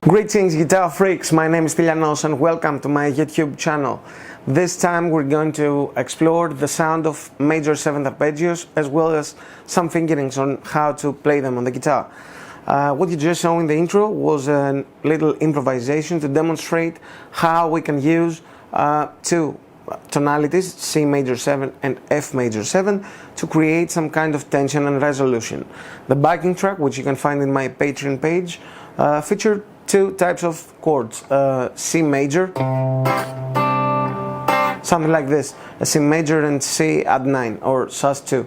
Greetings guitar freaks, my name is Steelianos and welcome to my YouTube channel. This time we're going to explore the sound of Maj7 Arpeggios as well as some fingerings on how to play them on the guitar. What you just saw in the intro was a little improvisation to demonstrate how we can use two tonalities, Cmaj7 and Fmaj7, to create some kind of tension and resolution. The backing track, which you can find in my Patreon page, featured two types of chords, C major, something like this, a C major and C add 9 or sus2,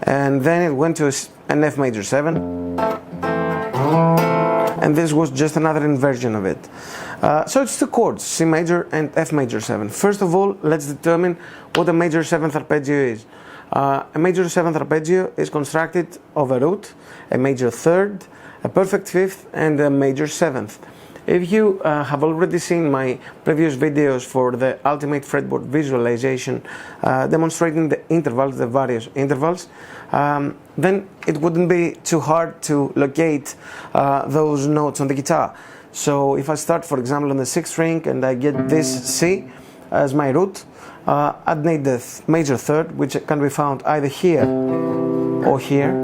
and then it went to an Fmaj7, and this was just another inversion of it. So it's two chords, C major and Fmaj7. First of all, let's determine what a Maj7 arpeggio is. A Maj7 arpeggio is constructed of a root, a major third, a perfect fifth and a major seventh. If you have already seen my previous videos for the ultimate fretboard visualization demonstrating the intervals, the various intervals, then it wouldn't be too hard to locate those notes on the guitar. So if I start, for example, on the 6th string and I get this C as my root, I'd need the major third, which can be found either here or here,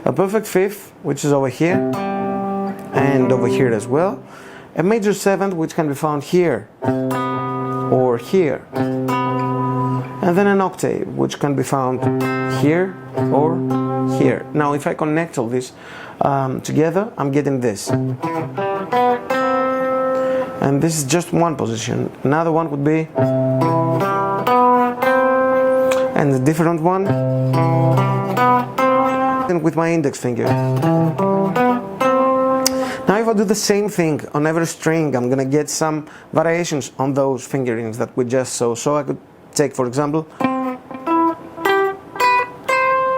a perfect fifth, which is over here and over here as well, a major seventh, which can be found here or here, and then an octave, which can be found here or here. Now if I connect all this together, I'm getting this, and this is just one position. Another one would be, and a different one with my index finger. Now if I do the same thing on every string, I'm gonna get some variations on those fingerings that we just saw. So I could take, for example,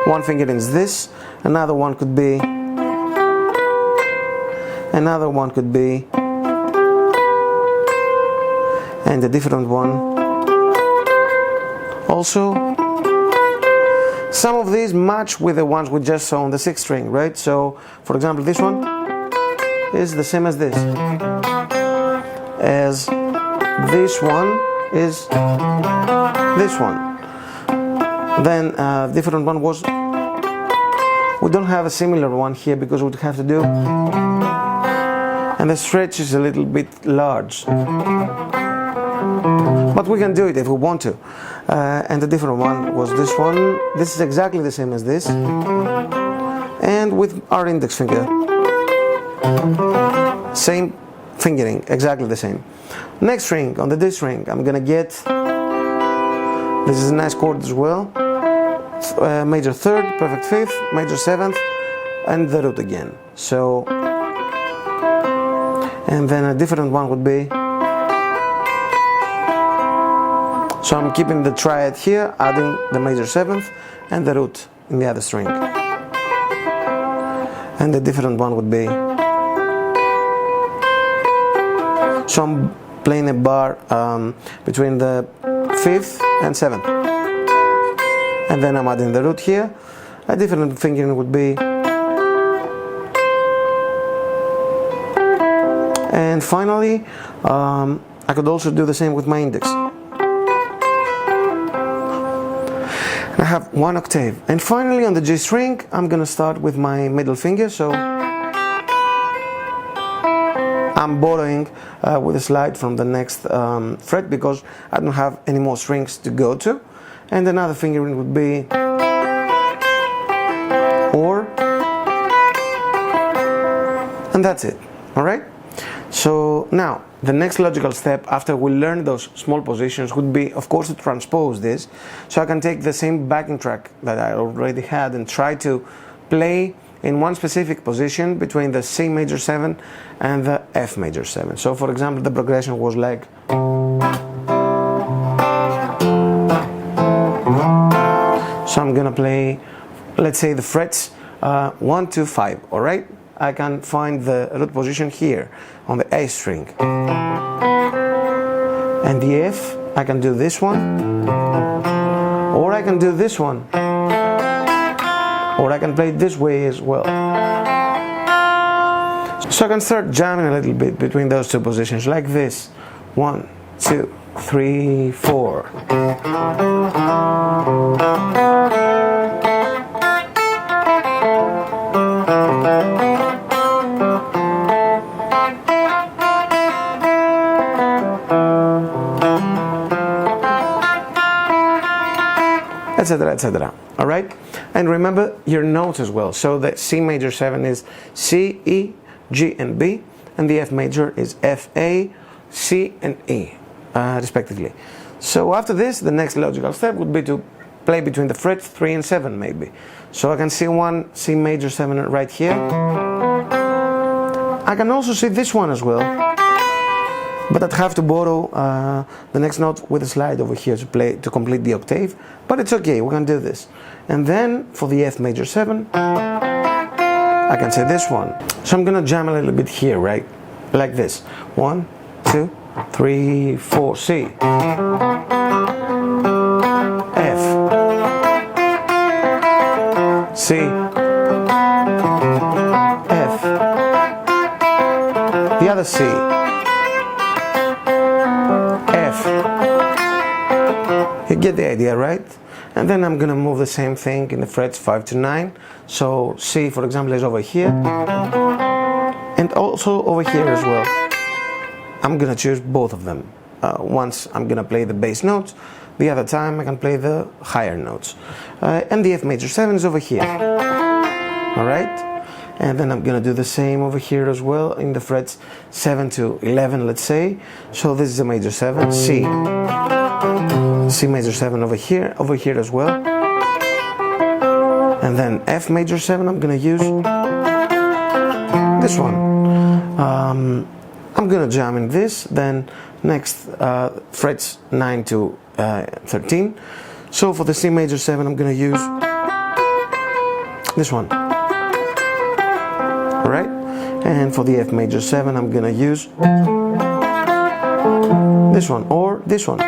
one fingering is this, another one could be, another one could be, and a different one also. Some of these match with the ones we just saw on the 6th string, right? So, for example, this one is the same as this one is this one. Then different one was, we don't have a similar one here because we'd have to do, and the stretch is a little bit large, but we can do it if we want to. And the different one was this one. This is exactly the same as this, and with our index finger, same fingering, exactly the same. Next string, on the D string, I'm gonna get, this is a nice chord as well, major third, perfect fifth, major seventh, and the root again. So, and then a different one would be, so I'm keeping the triad here, adding the major seventh and the root in the other string. And the different one would be, so I'm playing a bar between the 5th and 7th. And then I'm adding the root here. A different fingering would be, and finally I could also do the same with my index. I have one octave. And finally on the G string, I'm gonna start with my middle finger. So I'm borrowing with a slide from the next fret because I don't have any more strings to go to. And another fingering would be, or, and that's it. All right? So now, the next logical step after we learn those small positions would be, of course, to transpose this. So I can take the same backing track that I already had and try to play in one specific position between the C major 7 and the F major 7. So for example, the progression was like, so I'm gonna play, let's say the frets 1, 2, 5, all right? I can find the root position here on the A string. And the F, I can do this one, or I can do this one, or I can play it this way as well. So I can start jamming a little bit between those two positions like this. 1, 2, 3, 4. Etc, etc. All right, and remember your notes as well. So the C major 7 is C, E, G, and B, and the F major is F, A, C, and E, respectively. So after this, the next logical step would be to play between the frets 3 and 7, maybe. So I can see one C major 7 right here. I can also see this one as well, but I'd have to borrow the next note with a slide over here to complete the octave. But it's okay, we can do this. And then for the F major 7, I can say this one. So I'm gonna jam a little bit here, right? Like this. 1, 2, 3, 4, C. F. C. F. The other C. F. You get the idea, right? And then I'm gonna move the same thing in the frets 5 to 9. So C, for example, is over here, and also over here as well. I'm gonna choose both of them. Once I'm gonna play the bass notes, the other time I can play the higher notes. And the F major 7 is over here. All right? And then I'm gonna do the same over here as well in the frets 7 to 11, let's say. So this is a major 7, C. C major 7 over here as well. And then F major 7, I'm gonna use this one. I'm gonna jam in this, then next frets 9 to 13. So for the C major 7, I'm gonna use this one. Alright? And for the F major 7, I'm gonna use this one or this one.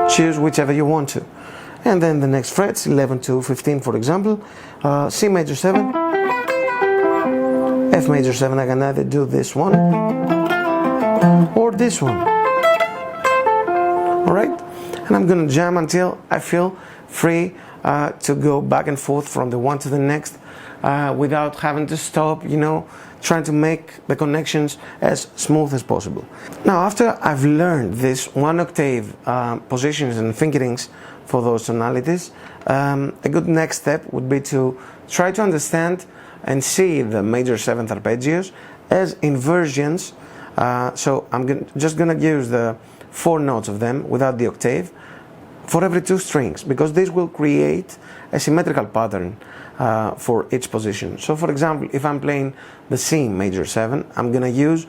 Choose whichever you want to. And then the next frets, 11 to 15 for example, C major 7, F major 7, I can either do this one or this one. Alright? And I'm gonna jam until I feel free to go back and forth from the one to the next without having to stop, you know, trying to make the connections as smooth as possible. Now after I've learned this 1 octave positions and fingerings for those tonalities, a good next step would be to try to understand and see the major 7th arpeggios as inversions. So I'm just gonna use the 4 notes of them without the octave for every 2 strings, because this will create a symmetrical pattern for each position. So for example, if I'm playing the C major 7, I'm gonna use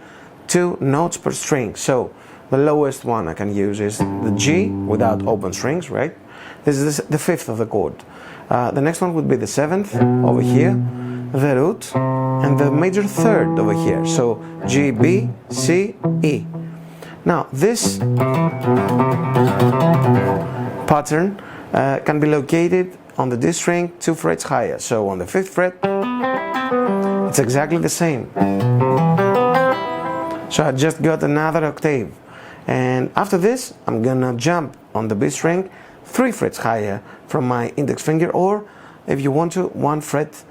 2 notes per string. So the lowest one I can use is the G without open strings, right? This is the 5th of the chord. The next one would be the 7th over here, the root, and the major 3rd over here. So G, B, C, E. Now this pattern can be located on the D string 2 frets higher. So on the 5th fret, it's exactly the same. So I just got another octave. And after this, I'm gonna jump on the B string 3 frets higher from my index finger, or if you want to, 1 fret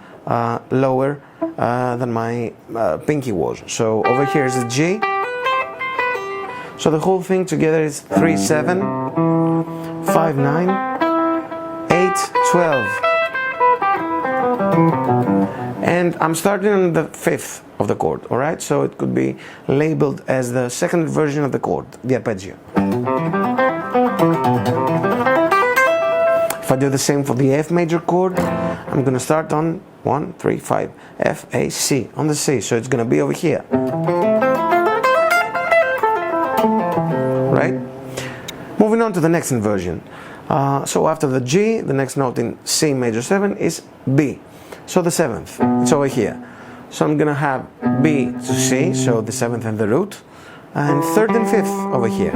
lower than my pinky was. So over here is the G. So the whole thing together is 3, 7, 5, 9, 8, 12. And I'm starting on the 5th of the chord, alright? So it could be labeled as the 2nd version of the chord, the arpeggio. If I do the same for the F major chord, I'm gonna start on 1, 3, 5, F, A, C, on the C. So it's gonna be over here. Right? Moving on to the next inversion. So after the G, the next note in C major 7 is B. So the 7th, it's over here. So I'm gonna have B to C, so the 7th and the root, and 3rd and 5th over here.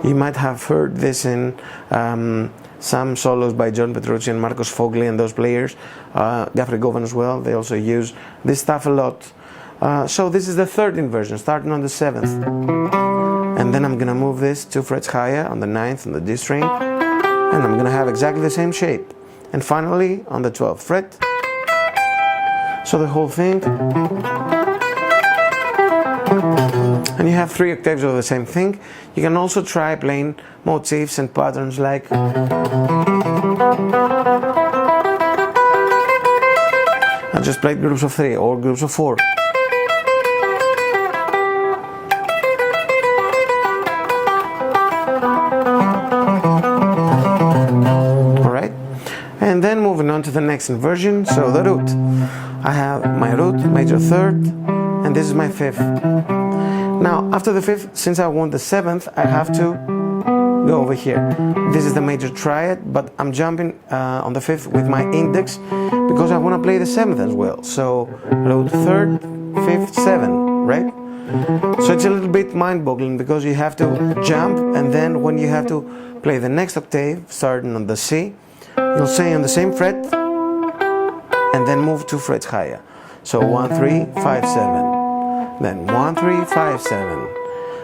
You might have heard this in some solos by John Petrucci and Marcos Fogli and those players, Gafri Govan as well, they also use this stuff a lot. So this is the third inversion, starting on the 7th. And then I'm gonna move this 2 frets higher on the 9th on the D string, and I'm gonna have exactly the same shape. And finally on the 12th fret. So the whole thing. And you have 3 octaves of the same thing. You can also try playing motifs and patterns like I just played groups of 3 or groups of 4. Alright, and then moving on to the next inversion. So the root, I have my root, major 3rd, and this is my 5th. Now after the 5th, since I want the 7th, I have to go over here. This is the major triad, but I'm jumping on the 5th with my index because I want to play the 7th as well. So root 3rd, 5th, 7, right? So it's a little bit mind-boggling because you have to jump, and then when you have to play the next octave starting on the C, you'll stay on the same fret and then move 2 frets higher. So 1, 3, 5, 7. Then 1, 3, 5, 7.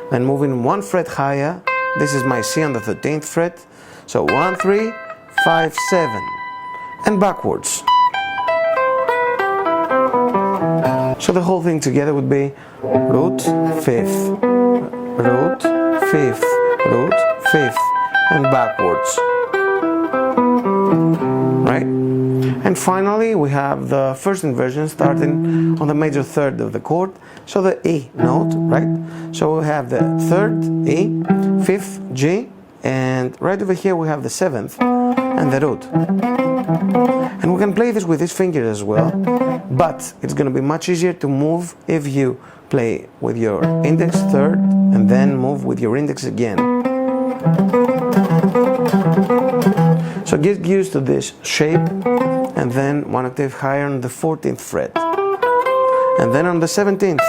Then moving 1 fret higher, this is my C on the 13th fret. So 1, 3, 5, 7. And backwards. So the whole thing together would be root, 5th, root, 5th, root, 5th, and backwards. Right? And finally we have the first inversion starting on the major 3rd of the chord, so the E note, right? So we have the 3rd E, 5th G, and right over here we have the 7th and the root. And we can play this with this finger as well, but it's going to be much easier to move if you play with your index 3rd and then move with your index again. So get used to this shape, and then 1 octave higher on the 14th fret, and then on the 17th.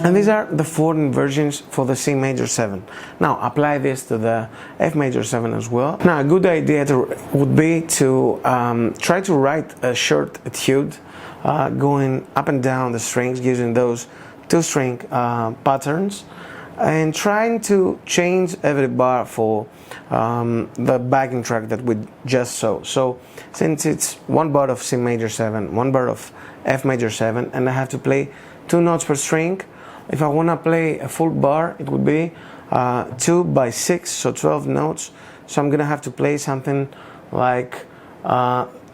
And these are the 4 inversions for the C major 7. Now apply this to the F major 7 as well. Now a good idea would be to try to write a short etude going up and down the strings using those 2-string patterns, and trying to change every bar for the backing track that we just saw. So since it's 1 bar of C major 7, 1 bar of F major 7, and I have to play 2 notes per string, if I want to play a full bar, it would be 2 by 6, so 12 notes. So I'm going to have to play something like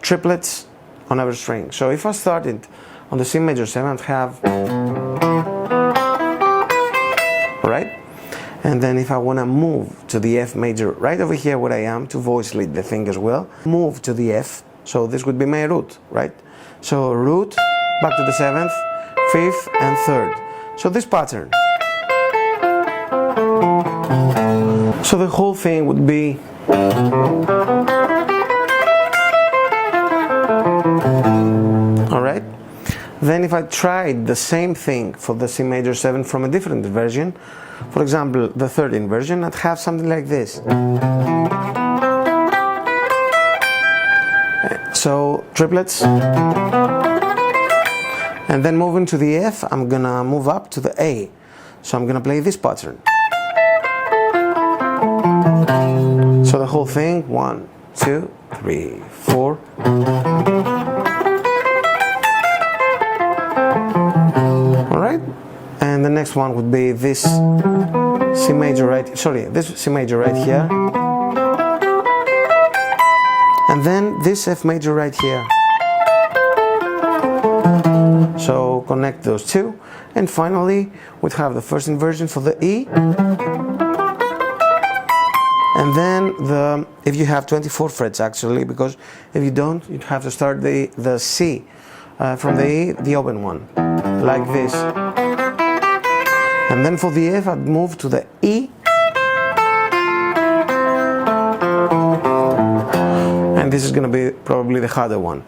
triplets on every string. So if I started on the C major 7, I'd have, right? And then if I want to move to the F major, right over here where I am, to voice lead the thing as well, move to the F, so this would be my root, right? So root, back to the 7th, 5th and 3rd. So this pattern. So the whole thing would be alright. Then if I tried the same thing for the C major 7 from a different version, for example the 3rd inversion, I'd have something like this. So triplets, and then moving to the F, I'm gonna move up to the A. So I'm gonna play this pattern. So the whole thing, 1, 2, 3, 4. Alright, and the next one would be this C major right, sorry, this C major right here. And then this F major right here. So connect those two, and finally we'd have the first inversion for the E, and then if you have 24 frets actually, because if you don't, you'd have to start the C from the E, the open one, like this, and then for the F I'd move to the E, and this is going to be probably the harder one.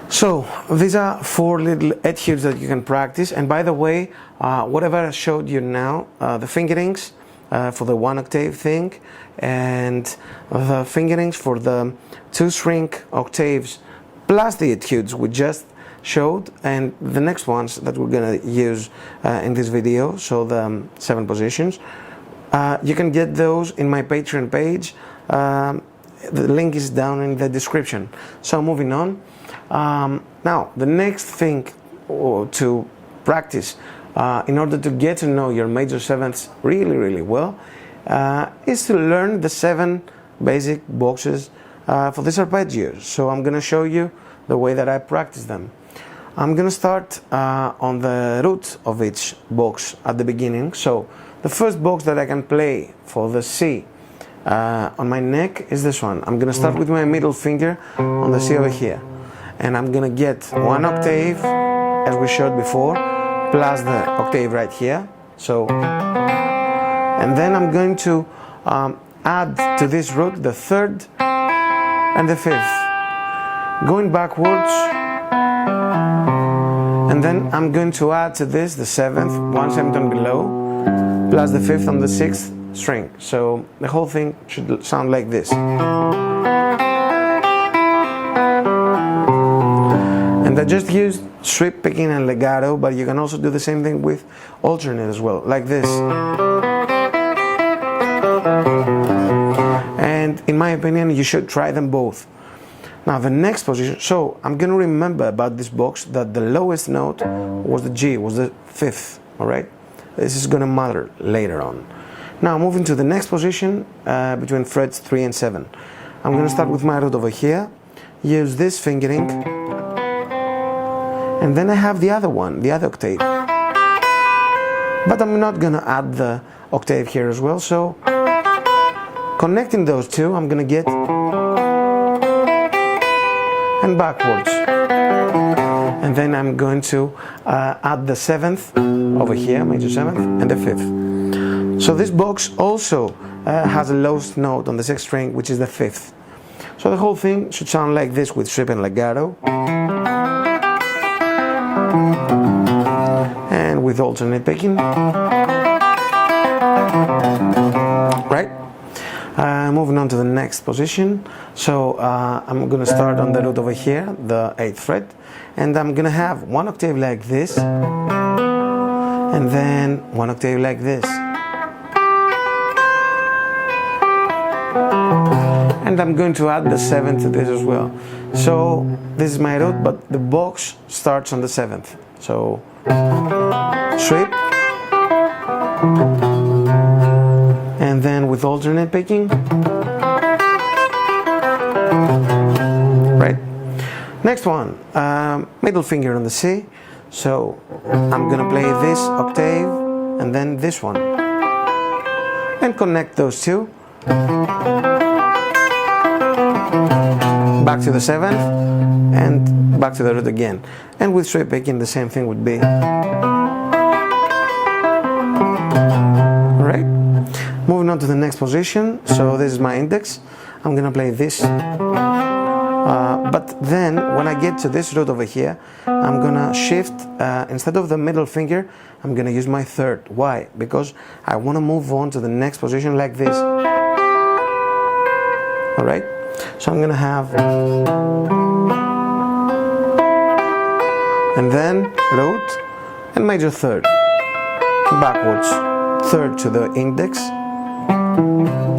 So these are 4 little etudes that you can practice, and by the way, whatever I showed you now, the fingerings for the 1 octave thing, and the fingerings for the 2-string octaves, plus the etudes we just showed, and the next ones that we're going to use in this video, so the 7 positions, you can get those in my Patreon page. The link is down in the description. So moving on. Now the next thing to practice in order to get to know your major 7ths really well is to learn the 7 basic boxes for these arpeggios. So I'm going to show you the way that I practice them. I'm going to start on the root of each box at the beginning. So the first box that I can play for the C on my neck is this one. I'm going to start with my middle finger on the C over here, and I'm going to get 1 octave as we showed before, plus the octave right here. So, and then I'm going to add to this root the 3rd and the 5th, going backwards, and then I'm going to add to this the 7th, 1 semitone below, plus the 5th on the 6th string. So the whole thing should sound like this. And I just used sweep picking and legato, but you can also do the same thing with alternate as well, like this. And in my opinion, you should try them both. Now the next position, so I'm going to remember about this box that the lowest note was the G, was the 5th, alright? This is going to matter later on. Now moving to the next position between frets 3 and 7. I'm going to start with my root over here, use this fingering, and then I have the other one, the other octave. But I'm not going to add the octave here as well, so connecting those two, I'm going to get and backwards. And then I'm going to add the 7th over here, major 7th, and the 5th. So this box also has a lowest note on the 6th string, which is the 5th. So the whole thing should sound like this with sweep and legato, and with alternate picking. Right? Moving on to the next position. So I'm going to start on the root over here, the 8th fret, and I'm going to have 1 octave like this, and then 1 octave like this. And I'm going to add the 7th to this as well. So this is my root, but the box starts on the 7th. So sweep, and then with alternate picking. Right. Next one, middle finger on the C. So I'm gonna play this octave and then this one, and connect those two. Back to the 7th and back to the root again. And with sweep picking the same thing would be. Alright, moving on to the next position. So this is my index. I'm gonna play this. But then when I get to this root over here, I'm gonna shift, instead of the middle finger, I'm gonna use my 3rd. Why? Because I wanna move on to the next position like this. Alright? So I'm gonna have, and then root and major 3rd, backwards, 3rd to the index,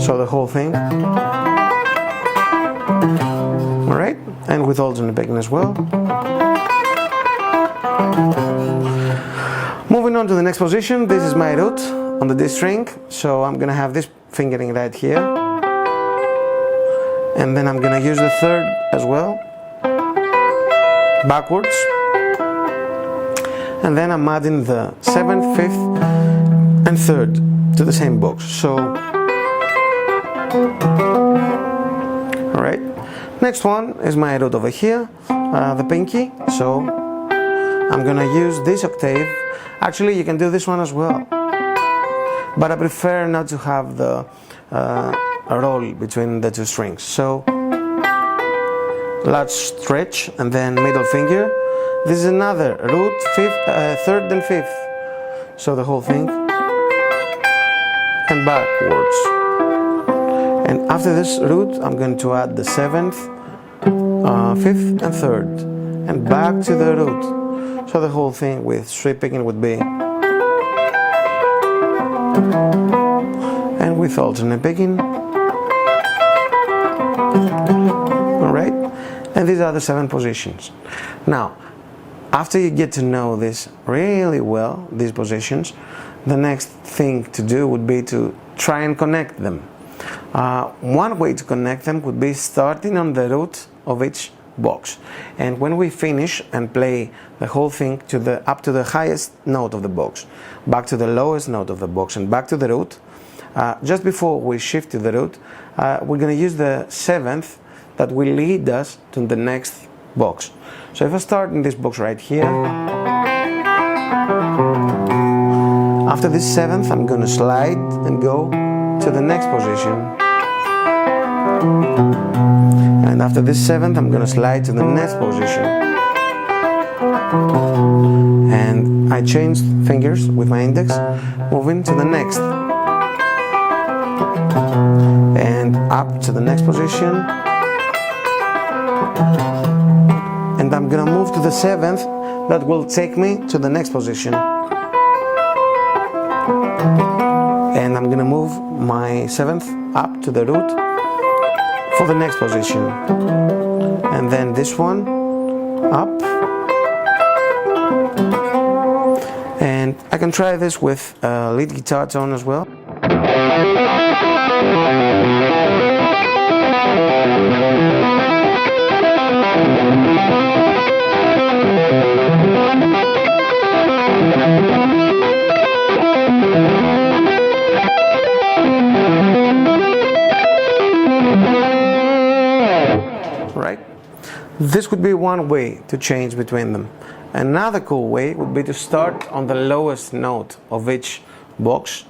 so the whole thing. Alright, and with alternate picking as well. Moving on to the next position, this is my root on the D string, so I'm gonna have this fingering right here. And then I'm gonna use the 3rd as well, backwards, and then I'm adding the 7th, 5th, and 3rd to the same box. So, alright. Next one is my root over here, the pinky. So I'm gonna use this octave. Actually, you can do this one as well, but I prefer not to have the a roll between the 2 strings. So large stretch and then middle finger. This is another root, third and fifth. So the whole thing and backwards. And after this root, I'm going to add the seventh, fifth and third, and back to the root. So the whole thing with straight picking would be, and with alternate picking. Alright? And these are the 7 positions. Now, after you get to know this really well, these positions, the next thing to do would be to try and connect them. One way to connect them would be starting on the root of each box, and when we finish and play the whole thing up to the highest note of the box, back to the lowest note of the box, and back to the root, just before we shift to the root, we're going to use the 7th that will lead us to the next box. So if I start in this box right here, after this 7th I'm going to slide and go to the next position. And after this 7th, I'm going to slide to the next position. And I changed fingers with my index, moving to the next. And up to the next position. And I'm going to move to the 7th, that will take me to the next position. And I'm going to move my 7th up to the root for the next position, and then this one up, and I can try this with a lead guitar tone as well. Right? This would be one way to change between them. Another cool way would be to start on the lowest note of each box,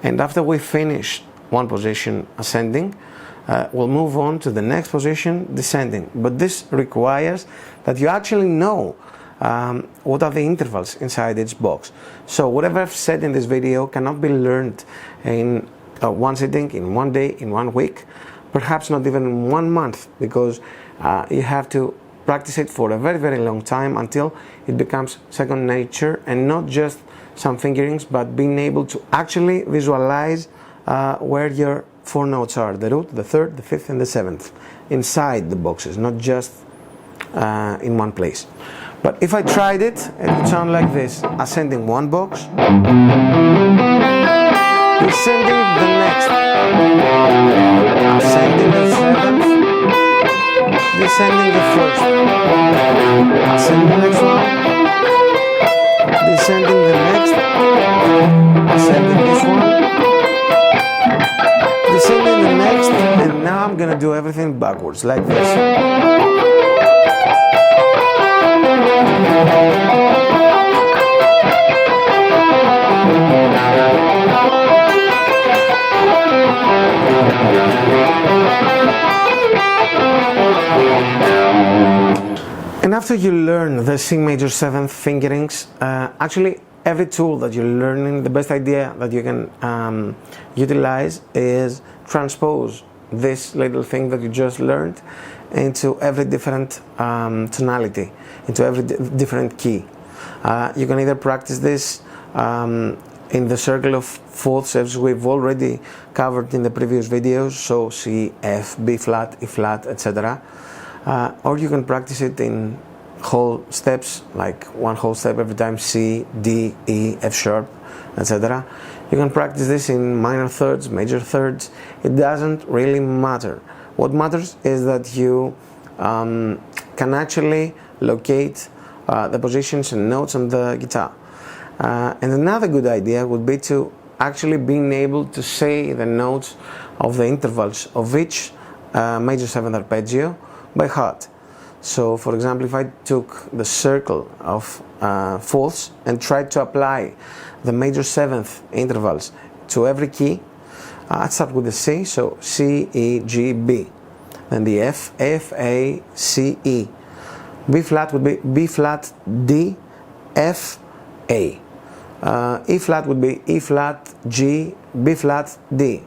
and after we finish one position ascending, we'll move on to the next position descending. But this requires that you actually know what are the intervals inside each box. So whatever I've said in this video cannot be learned in one sitting, in one day, in 1 week, perhaps not even in 1 month, because you have to practice it for a very, very long time until it becomes second nature, and not just some fingerings, but being able to actually visualize where your 4 notes are, the root, the 3rd, the 5th and the 7th, inside the boxes, not just in one place. But if I tried it, it would sound like this: ascending one box, descending the next, ascending the 7th, descending the 1st, ascending the next one, descending the next, ascending this one, descending the next, and now I'm gonna do everything backwards like this. And after you learn the Cmaj7 fingerings, actually every tool that you're learning, the best idea that you can utilize is transpose this little thing that you just learned into every different tonality, into every different key. You can either practice this in the circle of fourths, as we've already covered in the previous videos, so C, F, B flat, E flat, etc. Or you can practice it in whole steps, like one whole step every time, C, D, E, F sharp, etc. You can practice this in minor thirds, major thirds. It doesn't really matter. What matters is that you can actually locate the positions and notes on the guitar. And another good idea would be to actually being able to say the notes of the intervals of each major 7th arpeggio by heart. So for example, if I took the circle of fourths and tried to apply the major 7th intervals to every key, I'd start with the C, so C, E, G, B. then the F, F, A, C, E. B flat would be B flat, D, F, A. E flat would be E flat, G, B flat, D,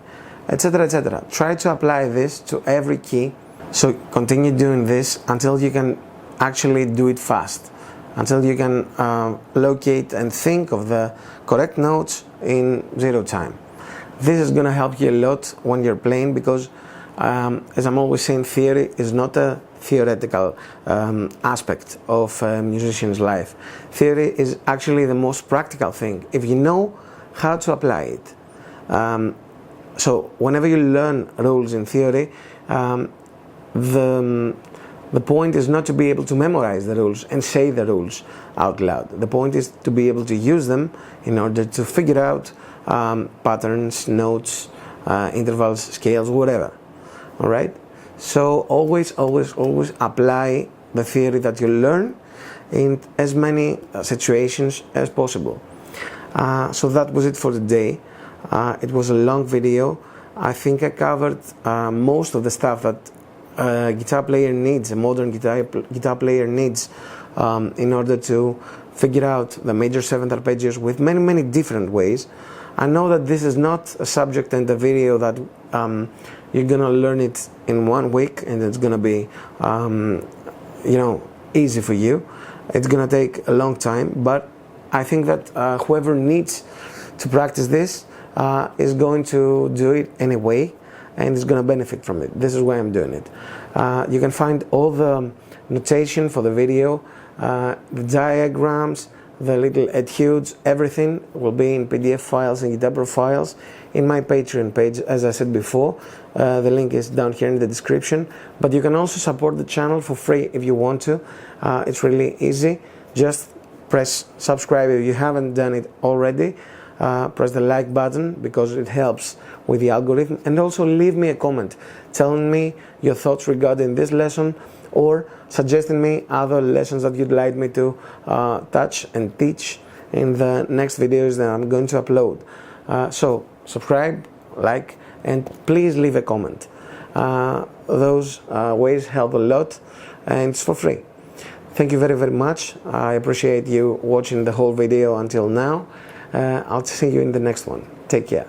etc., etc. Try to apply this to every key. So continue doing this until you can actually do it fast, until you can locate and think of the correct notes in 0 time. This is going to help you a lot when you're playing, because as I'm always saying, theory is not a theoretical aspect of a musician's life. Theory is actually the most practical thing if you know how to apply it. So whenever you learn rules in theory, the point is not to be able to memorize the rules and say the rules out loud. The point is to be able to use them in order to figure out patterns, notes, intervals, scales, whatever. All right? So always apply the theory that you learn in as many situations as possible. So that was it for today. It was a long video. I think I covered most of the stuff that a guitar player needs, a modern guitar player needs, in order to figure out the major 7th arpeggios with many different ways. I know that this is not a subject and a video that you're gonna learn it in 1 week and it's gonna be easy for you. It's gonna take a long time, but I think that whoever needs to practice this is going to do it anyway and is going to benefit from it. This is why I'm doing it. You can find all the notation for the video, the diagrams, the little etudes, everything will be in PDF files and guitar profiles in my Patreon page, as I said before. The link is down here in the description. But you can also support the channel for free if you want to. It's really easy. Just press subscribe if you haven't done it already. Press the like button because it helps with the algorithm, and also leave me a comment telling me your thoughts regarding this lesson or suggesting me other lessons that you'd like me to touch and teach in the next videos that I'm going to upload. So subscribe, like, and please leave a comment. Those ways help a lot and it's for free. Thank you very much. I appreciate you watching the whole video until now. I'll see you in the next one. Take care.